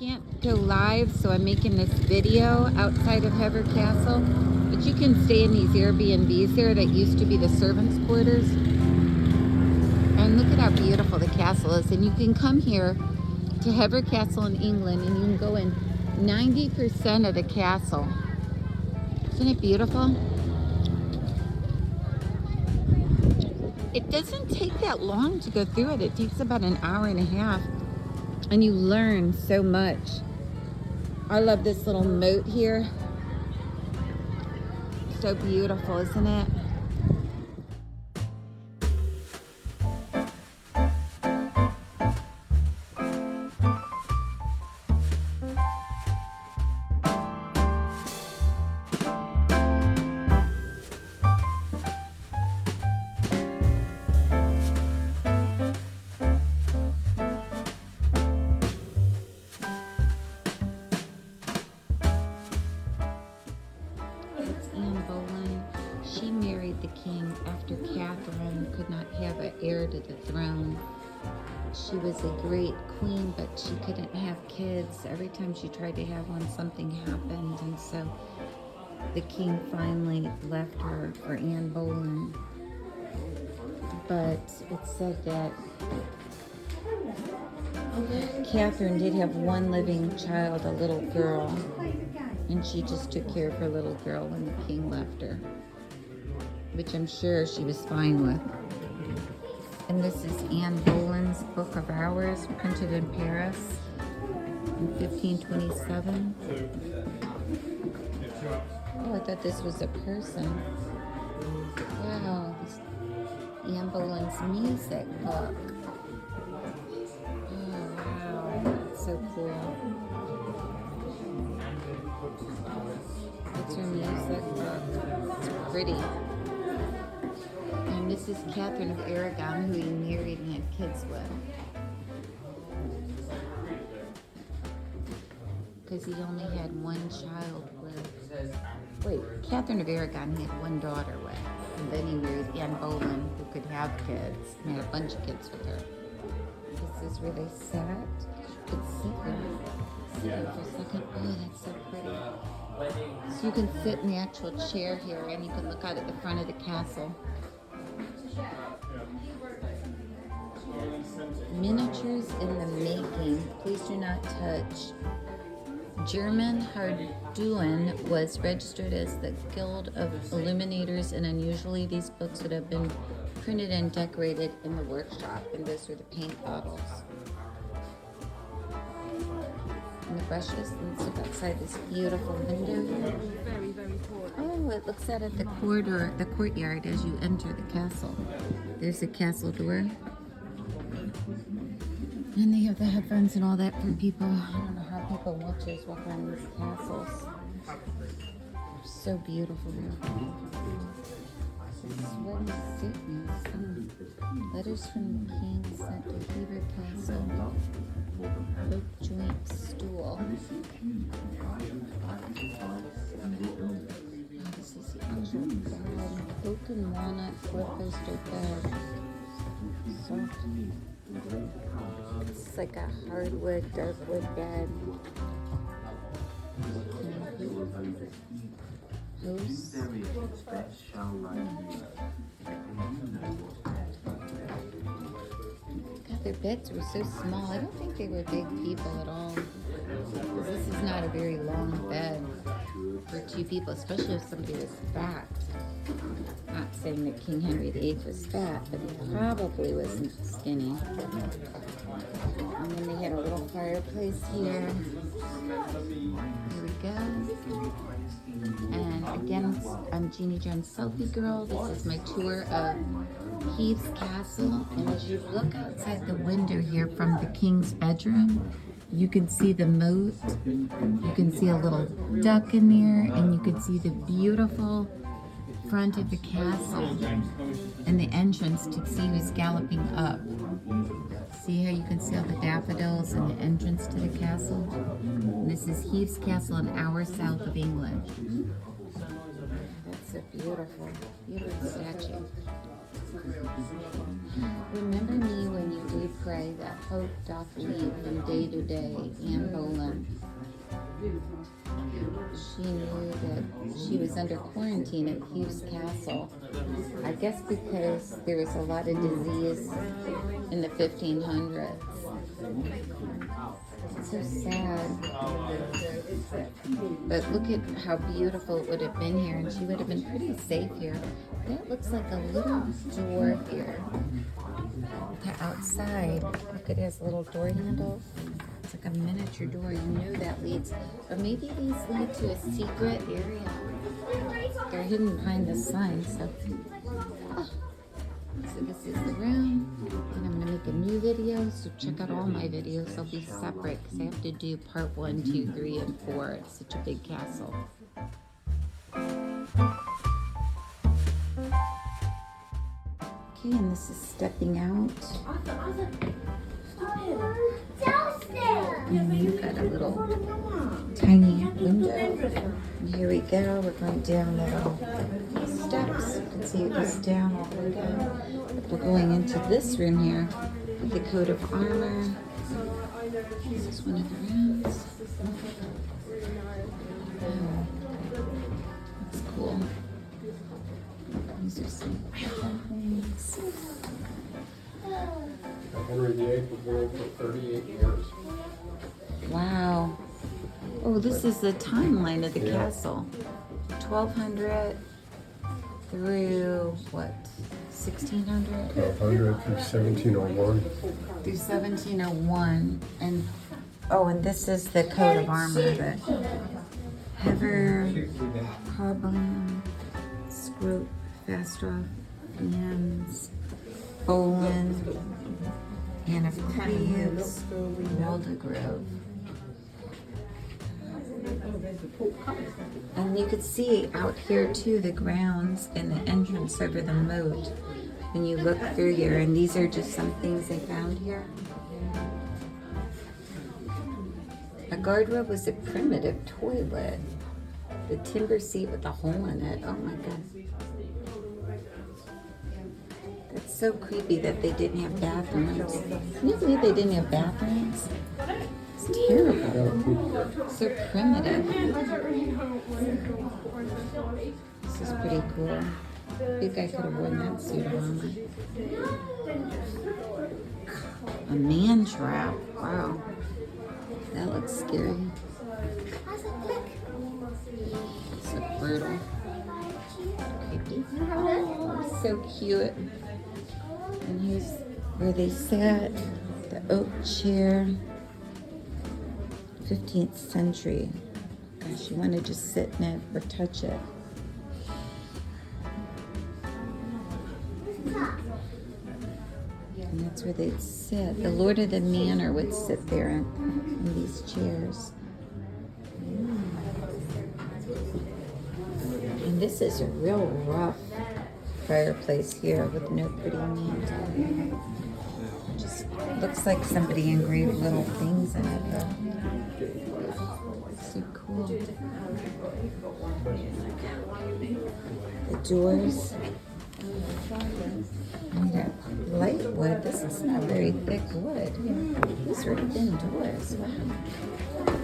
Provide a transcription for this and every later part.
can't go live, so I'm making this video outside of Hever Castle. But you can stay in these Airbnbs there that used to be the servants' quarters. And look at how beautiful the castle is. And you can come here to Hever Castle in England, and you can go in 90% of the castle. Isn't it beautiful? It doesn't take that long to go through it. It takes about an hour and a half. And you learn so much. I love this little moat here. So beautiful, isn't it? She married the king after Catherine could not have an heir to the throne. She was a great queen, but she couldn't have kids. Every time she tried to have one, something happened, and so the king finally left her for Anne Boleyn. But it said that Catherine did have one living child, a little girl, and she just took care of her little girl when the king left her, which I'm sure she was fine with. And this is Anne Boleyn's Book of Hours, printed in Paris in 1527. Oh, I thought this was a person. Wow, this is Anne Boleyn's music book. Oh, wow, that's so cool. It's her music book. It's pretty. And this is Catherine of Aragon, who he married and had kids with. Because he only had one child with... Wait, Catherine of Aragon he had one daughter with. And then he married Anne Boleyn, who could have kids. And had a bunch of kids with her. This is where they sat. You could sit there. Sit there for a second. Oh, that's so pretty. So you can sit in the actual chair here, and you can look out at the front of the castle. Miniatures in the making. Please do not touch. German Harduen was registered as the Guild of Illuminators, and unusually these books would have been printed and decorated in the workshop. And those were the paint bottles. And the brushes. Let's look outside this beautiful window here. Very, very poor. Oh, it looks out at the corridor, the courtyard as you enter the castle. There's the castle door. And they have the headphones and all that for people. I don't know how people watchers walk around these castles. They're so beautiful. What is it? Letters from the king sent to Hever Castle. Oak joint stool. This is the actual bed. Oak and walnut four-poster bed. Soft. It's like a hardwood, darkwood bed. Host. God, their beds were so small. I don't think they were big people at all. Because this is not a very long bed for two people, especially if somebody was fat. Not saying that King Henry VIII was fat, but he probably wasn't skinny. And then they had a little fireplace here. Here we go. And again, I'm Jeannie Jones Selfie Girl. This is my tour of Heath's Castle. And as you look outside the window here from the king's bedroom, you can see the moat. You can see a little duck in there, and you can see the beautiful front of the castle and the entrance to see who's galloping up. See how you can see all the daffodils and the entrance to the castle? And this is Heath's Castle, an hour south of England. That's so beautiful. Beautiful statue. Remember me when you do pray that hope doth lead from day to day, Anne Boleyn. she was under quarantine at Hughes Castle. I guess because there was a lot of disease in the 1500s. It's so sad. But look at how beautiful it would have been here, and she would have been pretty safe here. That looks like a little door here. The outside, look, it has a little door handle. It's like a miniature door. You know that leads, or maybe these lead to a secret area. They're hidden behind the sign, so. So this is the room, and I'm gonna make a new video, so check out all my videos. They'll be separate, because I have to do part 1, 2, 3, and 4. It's such a big castle. Okay, and this is stepping out. And you've got a little tiny window. And here we go. We're going down little steps. You can see it goes down all the way down. We're going into this room here with the coat of armor. This is one of the rooms. Oh, that's cool. These are some things. Henry VIII was ruled for 38 years. Wow. Oh, this is the timeline of the castle. 1200 through what? 1600? 1200 through 1701. Through 1701. And oh, and this is the coat of armor that Hever, Carbon, Scrope, Fastroff, Yams, Bolin, Anne of Cleves, Waldegrove. And you could see out here too the grounds and the entrance over the moat when you look through here. And these are just some things they found here. A guardrail was a primitive toilet. The timber seat with a hole in it. Oh my God. That's so creepy that they didn't have bathrooms. Can you believe they didn't have bathrooms? It's terrible. So primitive. This is pretty cool. I think I could have worn that suit of armor. A man trap. Wow. That looks scary. So brutal. Creepy. Oh, so cute. And here's where they sat. The oak chair. 15th century. Gosh, you want to just sit in it or touch it. And that's where they'd sit. The lord of the manor would sit there in these chairs. And this is a real rough fireplace here with no pretty mantle. Just looks like somebody engraved little things in it though. So cool. The doors. Made of light wood. This is not very thick wood. These are thin doors. Wow.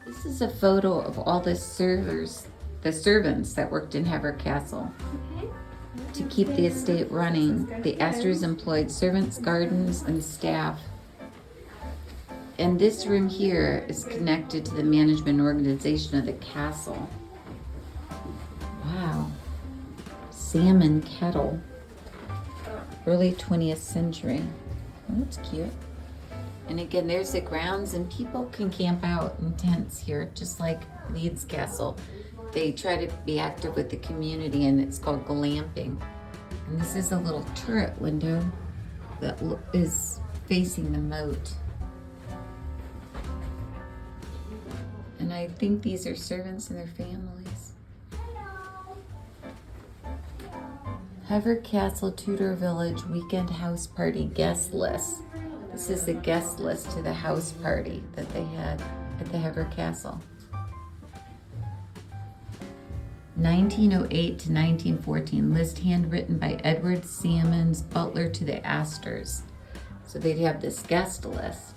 This is a photo of all the servants that worked in Hever Castle. To keep the estate running, the Astors employed servants, gardens, and staff. And this room here is connected to the management organization of the castle. Wow. Salmon kettle. Early 20th century. Oh, that's cute. And again, there's the grounds, and people can camp out in tents here, just like Leeds Castle. They try to be active with the community, and it's called glamping. And this is a little turret window that is facing the moat. And I think these are servants and their families. Hever Castle Tudor Village Weekend House Party Guest List. This is the guest list to the house party that they had at the Hever Castle. 1908 to 1914, list handwritten by Edward Salmons, butler to the Astors. So they'd have this guest list.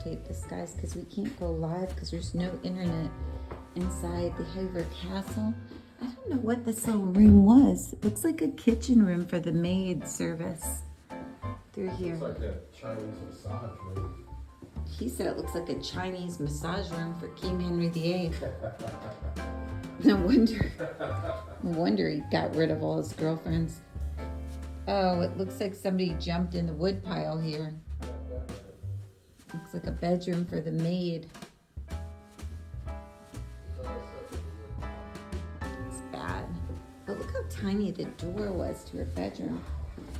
videotape this, guys, because we can't go live because there's no internet inside the Hever castle. I don't know what this little room was. It looks like a kitchen room for the maid service through here. It's like a Chinese massage room. He said it looks like a Chinese massage room for King Henry VIII. No wonder he got rid of all his girlfriends. Oh, it looks like somebody jumped in the wood pile here. Looks like a bedroom for the maid. It's bad. But look how tiny the door was to her bedroom.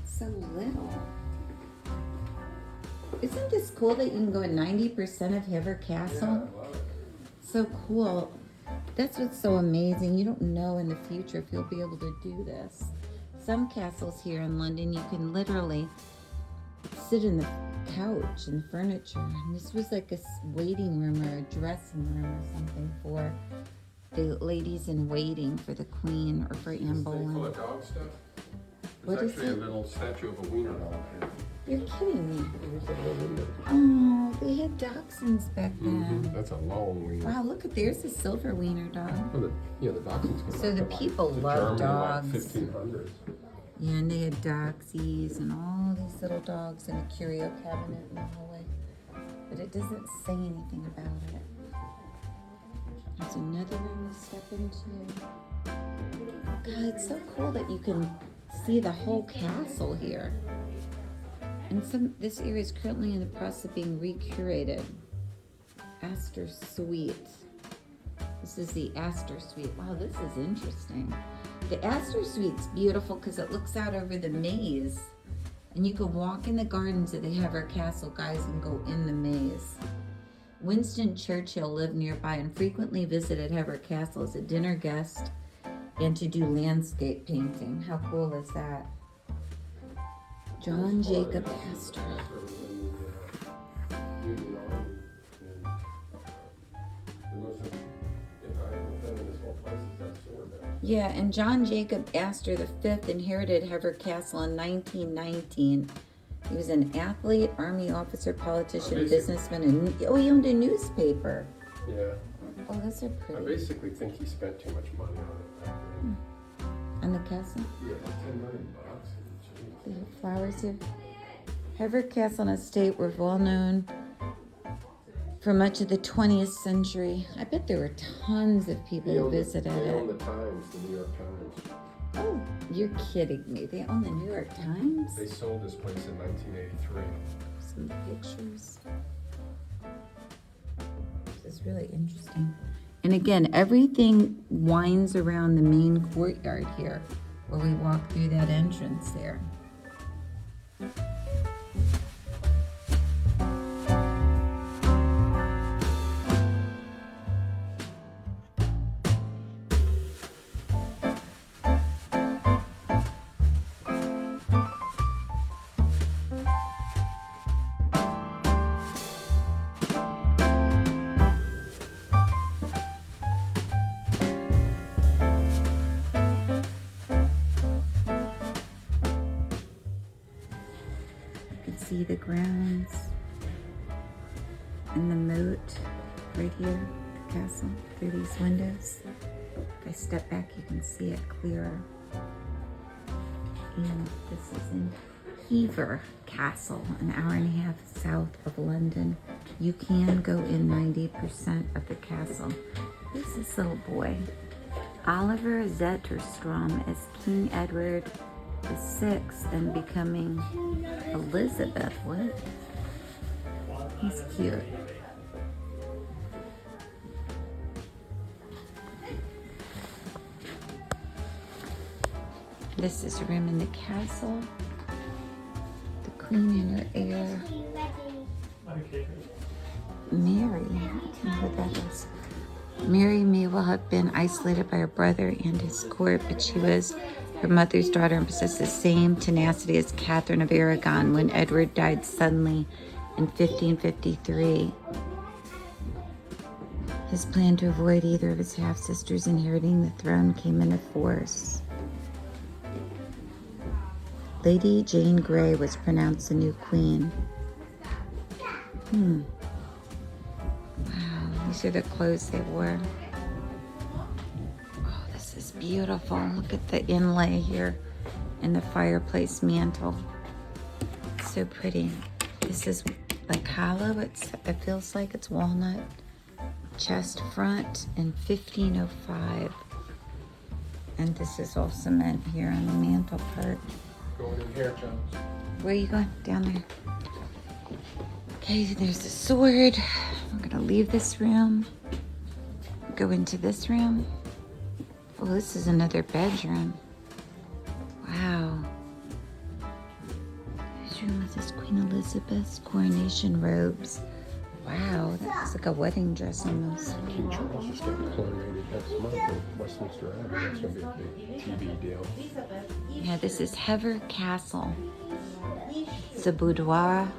So little. Isn't this cool that you can go in 90% of Hever Castle? So cool. That's what's so amazing. You don't know in the future if you'll be able to do this. Some castles here in London, you can literally sit in the couch and furniture. And this was like a waiting room or a dressing room or something for the ladies in waiting for the Queen or for Anne Boleyn. Full of dog stuff? What There's is actually it? a little statue of a wiener dog here. You're kidding me. There's a little wiener. Oh, they had dachshunds back then. That's a long wiener. Wow, look at there's a silver wiener dog. Well, the dachshunds go So back the to, people to love Germany, dogs. Like 1500s. Yeah, and they had doxies and all these little dogs in a curio cabinet in the hallway. But it doesn't say anything about it. There's another room to step into. God, it's so cool that you can see the whole castle here. And this area is currently in the process of being recurated. Astor Suite. This is the Astor Suite. Wow, this is interesting. The Astor Suite's beautiful because it looks out over the maze. And you can walk in the gardens of the Hever Castle, guys, and go in the maze. Winston Churchill lived nearby and frequently visited Hever Castle as a dinner guest and to do landscape painting. How cool is that? John Jacob Astor. Yeah, and John Jacob Astor V inherited Hever Castle in 1919. He was an athlete, army officer, politician, businessman, and he owned a newspaper. Yeah. Oh, those are I pretty. basically think he spent too much money on it back then. On the castle? Yeah, like $10 million. Jeez. The flowers here. Hever Castle and Estate were well known for much of the 20th century. I bet there were tons of people who visited They own it. the Times, the New York Times. Oh, you're kidding me. They own the New York Times? They sold this place in 1983. Some pictures. This is really interesting. And again, everything winds around the main courtyard here, where we walk through that entrance there. See the grounds and the moat right here, the castle, through these windows. If I step back, you can see it clearer. And this is in Hever Castle, an hour and a half south of London. You can go in 90% of the castle. Who's this little boy? Oliver Zetterstrom as King Edward VI and becoming Elizabeth. What? He's cute. This is a room in the castle. The Queen in her heir. Mary. I don't know what that is. Mary may well have been isolated by her brother and his court, but she was her mother's daughter and possessed the same tenacity as Catherine of Aragon when Edward died suddenly in 1553. His plan to avoid either of his half-sisters inheriting the throne came into force. Lady Jane Grey was pronounced the new queen. Wow, these are the clothes they wore. Oh, this is beautiful. Look at the inlay here in the fireplace mantle. It's so pretty. This is like hollow. It feels like it's walnut. Chest front in 1505. And this is all cement here on the mantle part. Going in here, Jones. Where are you going? Down there. Okay, there's the sword. We're gonna leave this room. Go into this room. Oh, this is another bedroom. Wow. This room with this Queen Elizabeth's coronation robes. Wow, that looks like a wedding dress almost. King Charles is getting coronated next month in Westminster Abbey. That's going to be a big TV deal. Yeah, this is Hever Castle. It's a boudoir.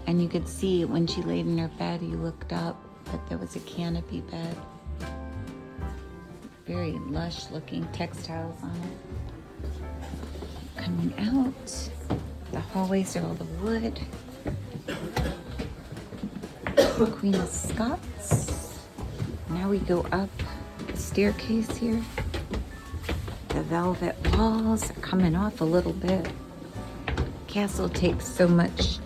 And you could see when she laid in her bed, you looked up, but there was a canopy bed. Very lush looking textiles on it. Coming out, the hallways are all the wood. Queen of Scots. Now we go up the staircase here. The velvet walls are coming off a little bit. Castle takes so much.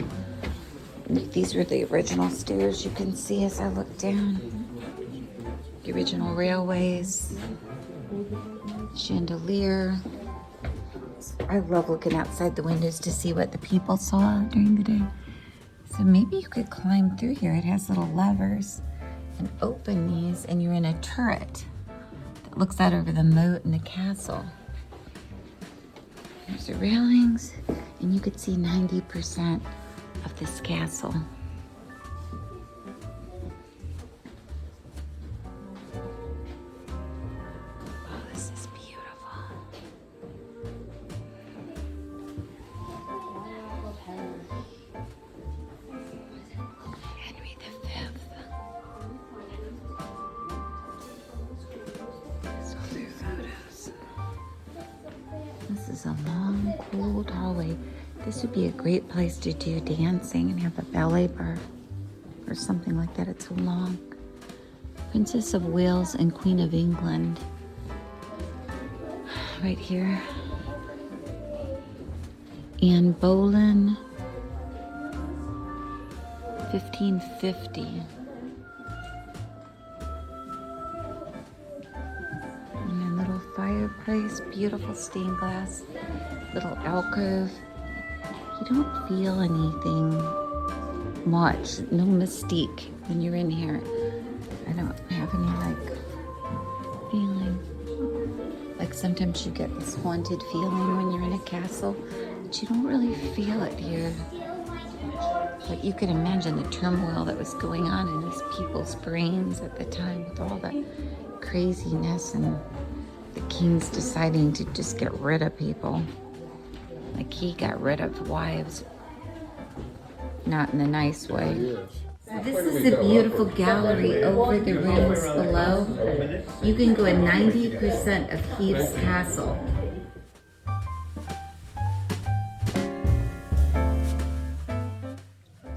These were the original stairs you can see as I look down. The original railways. Chandelier. I love looking outside the windows to see what the people saw during the day. So maybe you could climb through here. It has little levers and open these and you're in a turret that looks out over the moat and the castle. There's the railings and you could see 90% of this castle. Oh, this is beautiful. Henry V. So their photos. This is a long, cold hallway. This would be a great place to do dancing and have a ballet bar or something like that. It's so long. Princess of Wales and Queen of England. Right here. Anne Boleyn. 1550. And a little fireplace, beautiful stained glass, little alcove. You don't feel anything much, no mystique when you're in here. I don't have any feeling. Like sometimes you get this haunted feeling when you're in a castle, but you don't really feel it here. But you can imagine the turmoil that was going on in these people's brains at the time with all the craziness and the king's deciding to just get rid of people. Like he got rid of wives, not in a nice way. This is the beautiful gallery over the rooms below. You can go in 90% of Heve's castle.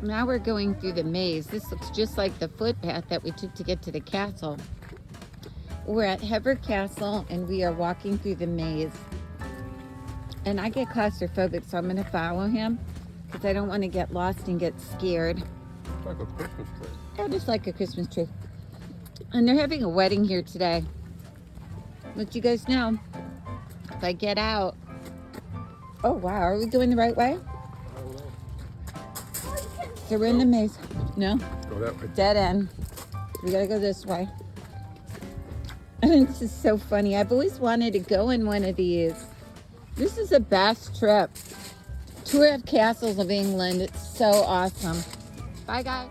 Now we're going through the maze. This looks just like the footpath that we took to get to the castle. We're at Hever Castle and we are walking through the maze. And I get claustrophobic, so I'm going to follow him because I don't want to get lost and get scared. It's like a Christmas tree. Oh, just like a Christmas tree. And they're having a wedding here today. Let you guys know. If I get out. Oh, wow. Are we going the right way? So we're in the maze. No? Go that way. Dead end. We got to go this way. And this is so funny. I've always wanted to go in one of these. This is the best trip. Tour of Castles of England. It's so awesome. Bye, guys.